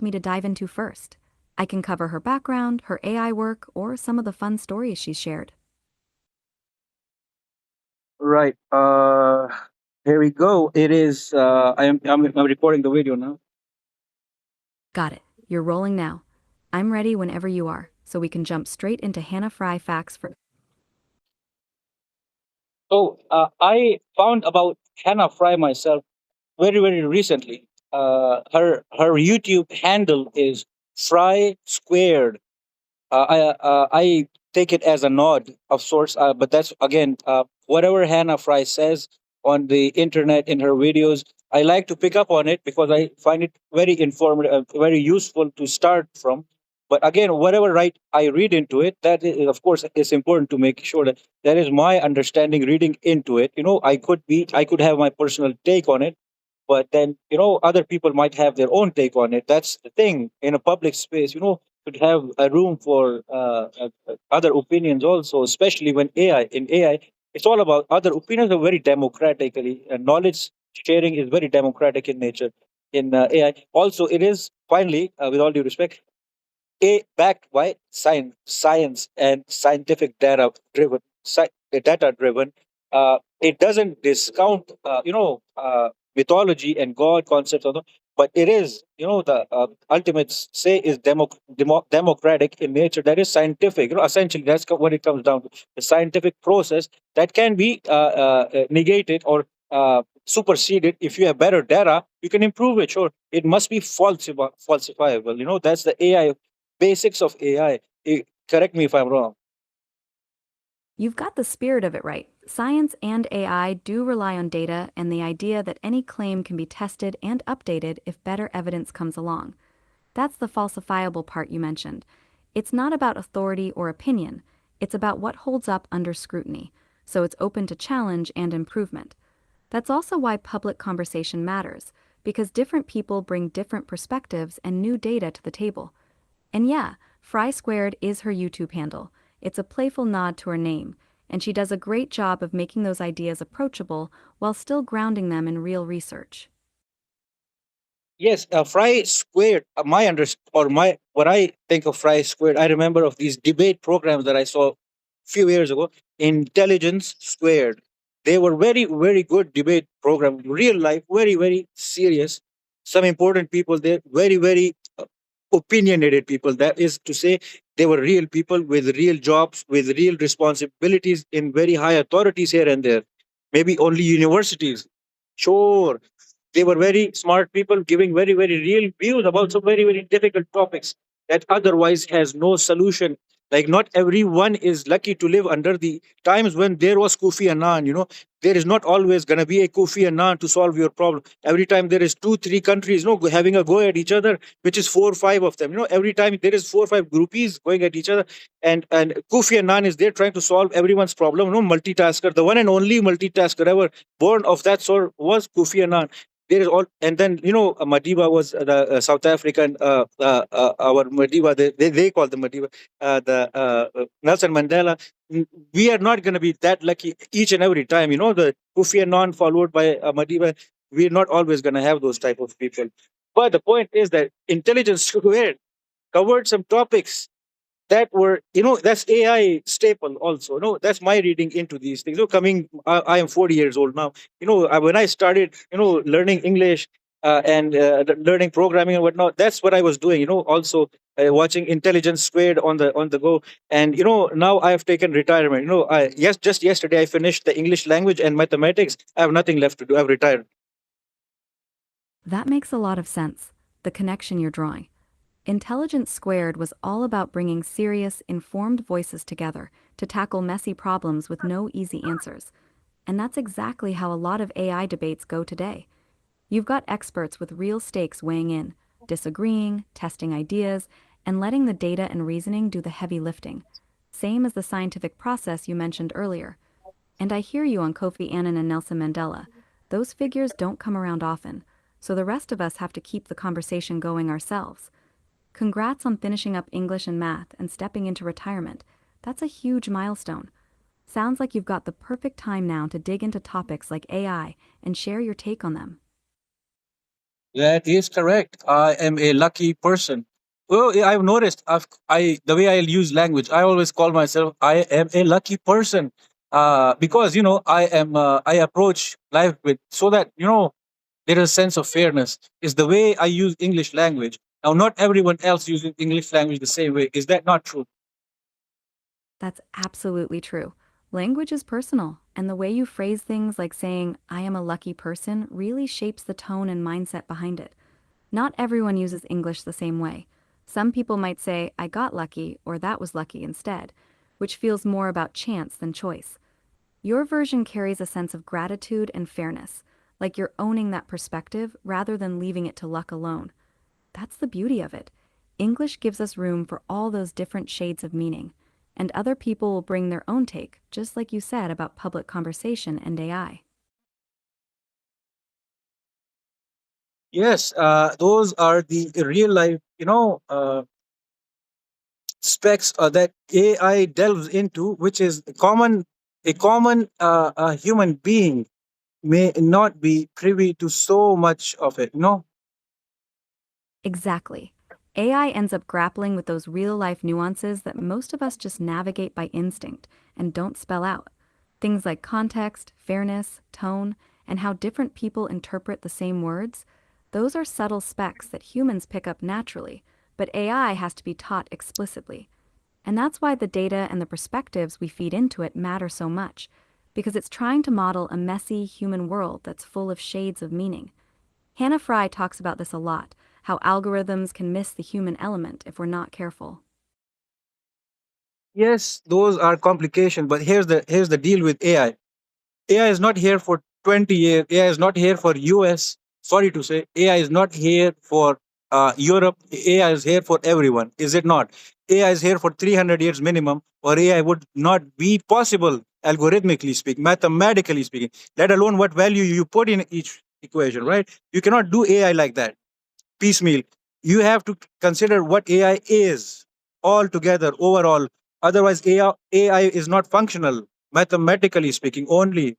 me to dive into first? I can cover her background, her AI work, or some of the fun stories she's shared. Right. Here we go. It is. I'm recording the video now. Got it. You're rolling now. I'm ready whenever you are, so we can jump straight into Hannah Fry facts for. So I found about Hannah Fry myself very recently. Her YouTube handle is Fry Squared. I take it as a nod of sorts, but that's again whatever Hannah Fry says on the internet in her videos. I like to pick up on it because I find it very informative, very useful to start from. But again, whatever right I read into it, that is, of course, is important to make sure that that is my understanding reading into it. I could have my personal take on it, but then other people might have their own take on it. That's the thing in a public space. Should have a room for other opinions also, especially when ai it's all about other opinions are very democratically, knowledge sharing is very democratic in nature. In ai also, it is finally, with all due respect, backed by science and scientific data driven. It doesn't discount, mythology and God concepts, but it is, the ultimate say is democratic in nature. That is scientific. Essentially, that's what it comes down to. The scientific process that can be negated or superseded. If you have better data, you can improve it. Sure, it must be falsifiable. That's the AI basics of AI. Correct me if I'm wrong. You've got the spirit of it right. Science and AI do rely on data and the idea that any claim can be tested and updated if better evidence comes along. That's the falsifiable part you mentioned. It's not about authority or opinion, it's about what holds up under scrutiny, so it's open to challenge and improvement. That's also why public conversation matters, because different people bring different perspectives and new data to the table. And yeah, Fry Squared is her YouTube handle. It's a playful nod to her name, and she does a great job of making those ideas approachable while still grounding them in real research. Yes, Fry Squared. My what I think of Fry Squared, I remember of these debate programs that I saw a few years ago. Intelligence Squared. They were very good debate program. Real life, very serious. Some important people there. Very opinionated people. That is to say, they were real people with real jobs, with real responsibilities in very high authorities here and there. Maybe only universities. Sure, they were very smart people giving very real views about some very difficult topics that otherwise has no solution. Like, not everyone is lucky to live under the times when there was Kofi Annan. There is not always going to be a Kofi Annan to solve your problem. Every time there is two, three countries, having a go at each other, which is four or five of them. Every time there is four or five groupies going at each other, and Kofi Annan is there trying to solve everyone's problem. Multitasker, the one and only multitasker ever born of that sort was Kofi Annan. There is all, and then Madiba was the South African, our Madiba, they call the Madiba, Nelson Mandela. We are not going to be that lucky each and every time. The Kofi Annan followed by Madiba. We're not always going to have those type of people. But the point is that intelligence squared covered some topics that were, that's AI staple also. That's my reading into these things. Coming, I am 40 years old now. When I started, learning English, and learning programming and whatnot, that's what I was doing. Also watching Intelligence Squared on the go. And now I have taken retirement. Just yesterday I finished the English language and mathematics. I have nothing left to do. I've retired. That makes a lot of sense, the connection you're drawing. Intelligence Squared was all about bringing serious, informed voices together to tackle messy problems with no easy answers. And that's exactly how a lot of AI debates go today. You've got experts with real stakes weighing in, disagreeing, testing ideas, and letting the data and reasoning do the heavy lifting. Same as the scientific process you mentioned earlier. And I hear you on Kofi Annan and Nelson Mandela. Those figures don't come around often, so the rest of us have to keep the conversation going ourselves. Congrats on finishing up English and math and stepping into retirement. That's a huge milestone. Sounds like you've got the perfect time now to dig into topics like AI and share your take on them. That is correct. I am a lucky person. Well, yeah, I've noticed. The way I use language, I always call myself I am a lucky person, because I approach life with so that there is a sense of fairness. Is the way I use English language. Now, not everyone else uses English language the same way. Is that not true? That's absolutely true. Language is personal, and the way you phrase things like saying, I am a lucky person, really shapes the tone and mindset behind it. Not everyone uses English the same way. Some people might say, I got lucky, or that was lucky instead, which feels more about chance than choice. Your version carries a sense of gratitude and fairness, like you're owning that perspective rather than leaving it to luck alone. That's the beauty of it. English gives us room for all those different shades of meaning, and other people will bring their own take, just like you said about public conversation and AI. Yes, those are the real life, specs that AI delves into, which is a common human being may not be privy to so much of it. Exactly. AI ends up grappling with those real life nuances that most of us just navigate by instinct and don't spell out. Things like context, fairness, tone, and how different people interpret the same words. Those are subtle specs that humans pick up naturally, but AI has to be taught explicitly. And that's why the data and the perspectives we feed into it matter so much, because it's trying to model a messy human world that's full of shades of meaning. Hannah Fry talks about this a lot, how algorithms can miss the human element if we're not careful. Yes, those are complications, but here's the deal with AI. AI is not here for 20 years. AI is not here for US. Sorry to say, AI is not here for Europe. AI is here for everyone. Is it not? AI is here for 300 years minimum, or AI would not be possible, algorithmically speaking, mathematically speaking, let alone what value you put in each equation, right? You cannot do AI like that, piecemeal. You have to consider what AI is altogether, overall. Otherwise, AI is not functional, mathematically speaking, only.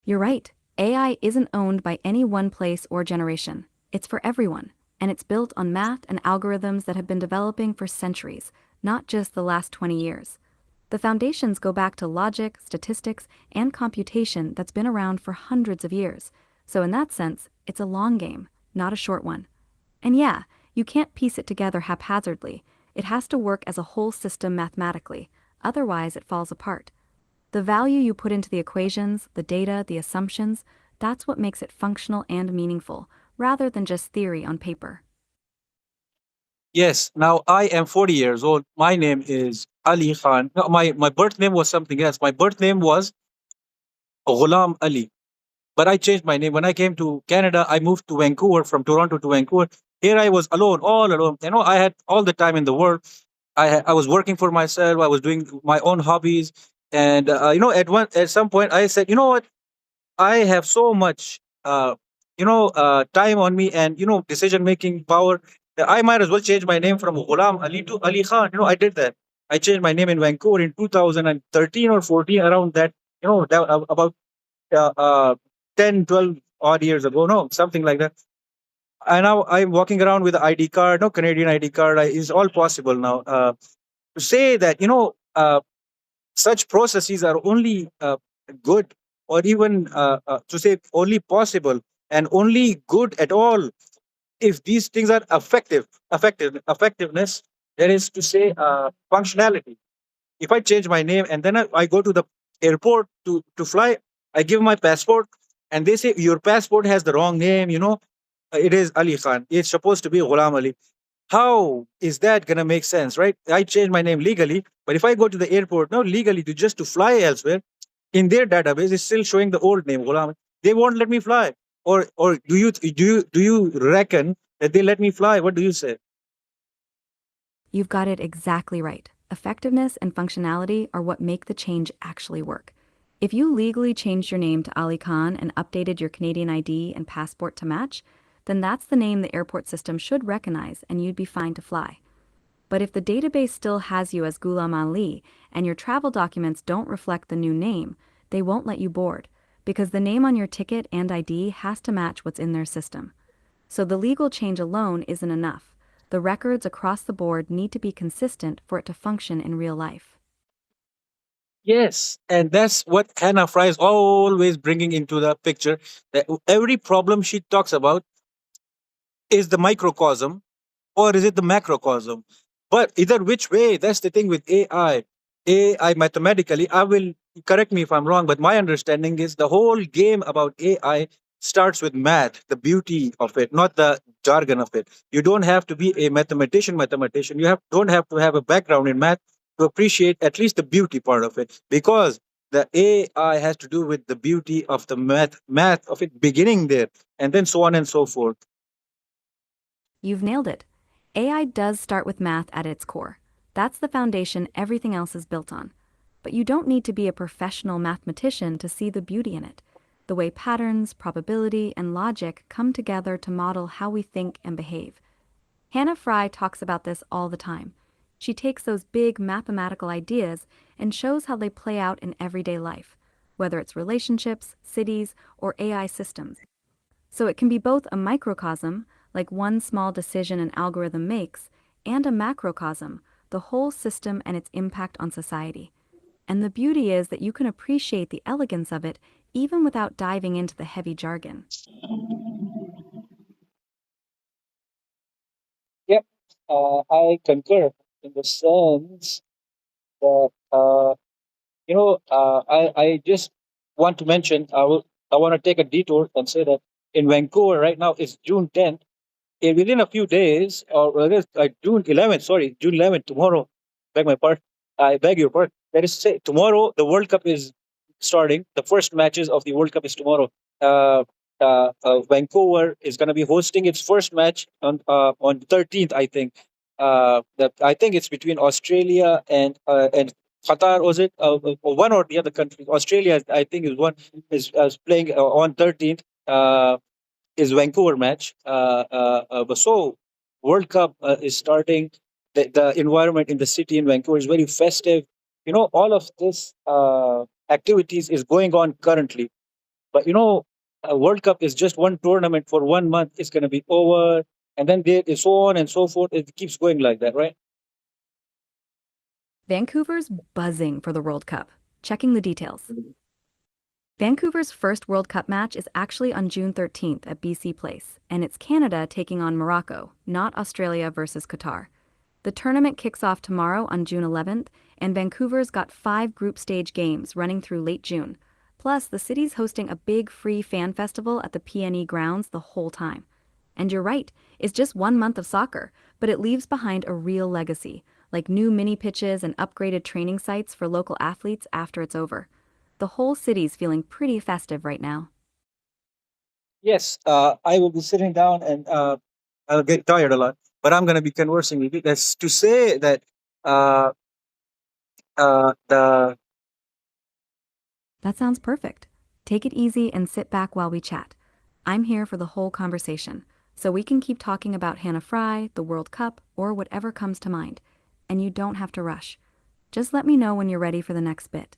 You're right, AI isn't owned by any one place or generation. It's for everyone, and it's built on math and algorithms that have been developing for centuries, not just the last 20 years. The foundations go back to logic, statistics, and computation that's been around for hundreds of years. So, in that sense, it's a long game, not a short one. And yeah, you can't piece it together haphazardly. It has to work as a whole system mathematically, otherwise, it falls apart. The value you put into the equations, the data, the assumptions, that's what makes it functional and meaningful, rather than just theory on paper. Yes, now I am 40 years old. My name is Ali Khan. No, my birth name was something else. My birth name was Ghulam Ali. But I changed my name. When I came to Canada, I moved to Vancouver, from Toronto to Vancouver. Here I was alone, all alone. I had all the time in the world. I was working for myself. I was doing my own hobbies. And, at some point, I said, you know what? I have so much, time on me, and decision making power, that I might as well change my name from Ghulam Ali to Ali Khan. I did that. I changed my name in Vancouver in 2013 or 14, around that. About uh, uh, 10, 12 odd years ago. No, something like that. And now I'm walking around with an ID card. No, Canadian ID card. Is all possible now. To say that such processes are only good, or even to say only possible and only good at all, if these things are effectiveness, that is to say, functionality. If I change my name and then I go to the airport to fly, I give my passport, and they say your passport has the wrong name, it is Ali Khan, it's supposed to be Ghulam Ali. How is that gonna make sense, right? I changed my name legally, but if I go to the airport now legally to fly elsewhere, in their database it's still showing the old name Ghulam. They won't let me fly. Or do you reckon that they let me fly? What do you say? You've got it exactly right. Effectiveness and functionality are what make the change actually work. If you legally changed your name to Ali Khan and updated your Canadian ID and passport to match, then that's the name the airport system should recognize and you'd be fine to fly. But if the database still has you as Ghulam Ali and your travel documents don't reflect the new name, they won't let you board, because the name on your ticket and ID has to match what's in their system. So the legal change alone isn't enough. The records across the board need to be consistent for it to function in real life. Yes, and that's what Hannah Fry is always bringing into the picture. That every problem she talks about is the microcosm or is it the macrocosm? But either which way, that's the thing with AI. AI mathematically, I will correct me if I'm wrong, but my understanding is the whole game about AI starts with math, the beauty of it, not the jargon of it. You don't have to be a mathematician. You don't have to have a background in math to appreciate at least the beauty part of it. Because the AI has to do with the beauty of the math of it beginning there, and then so on and so forth. You've nailed it. AI does start with math at its core. That's the foundation everything else is built on. But you don't need to be a professional mathematician to see the beauty in it. The way patterns, probability, and logic come together to model how we think and behave. Hannah Fry talks about this all the time. She takes those big mathematical ideas and shows how they play out in everyday life, whether it's relationships, cities, or AI systems. So it can be both a microcosm, like one small decision an algorithm makes, and a macrocosm, the whole system and its impact on society. And the beauty is that you can appreciate the elegance of it even without diving into the heavy jargon. Yep, I concur in the sense that I just want to mention I want to take a detour and say that in Vancouver right now it's June 10th. Within a few days, or rather, June 11th, sorry, June 11th, tomorrow, I beg your pardon. That is to say, tomorrow the World Cup is starting. The first matches of the World Cup is tomorrow. Uh, Vancouver is going to be hosting its first match on 13th, I think. I think it's between Australia and Qatar, was it? Or one or the other country. Australia, I think, is playing on 13th. Is Vancouver match. So World Cup is starting. The environment in the city in Vancouver is very festive. All of this activities is going on currently. But a World Cup is just one tournament for 1 month. It's going to be over, and then there is so on and so forth. It keeps going like that, right? Vancouver's buzzing for the World Cup. Checking the details. Vancouver's first World Cup match is actually on June 13th at BC Place, and it's Canada taking on Morocco, not Australia versus Qatar. The tournament kicks off tomorrow on June 11th, and Vancouver's got 5 group stage games running through late June. Plus, the city's hosting a big free fan festival at the PNE grounds the whole time. And you're right, it's just 1 month of soccer, but it leaves behind a real legacy, like new mini pitches and upgraded training sites for local athletes after it's over. The whole city's feeling pretty festive right now. Yes, I will be sitting down and I'll get tired a lot, but I'm going to be conversing with you. That's to say that uh, the That sounds perfect. Take it easy and sit back while we chat. I'm here for the whole conversation, so we can keep talking about Hannah Fry, the World Cup, or whatever comes to mind. And you don't have to rush. Just let me know when you're ready for the next bit.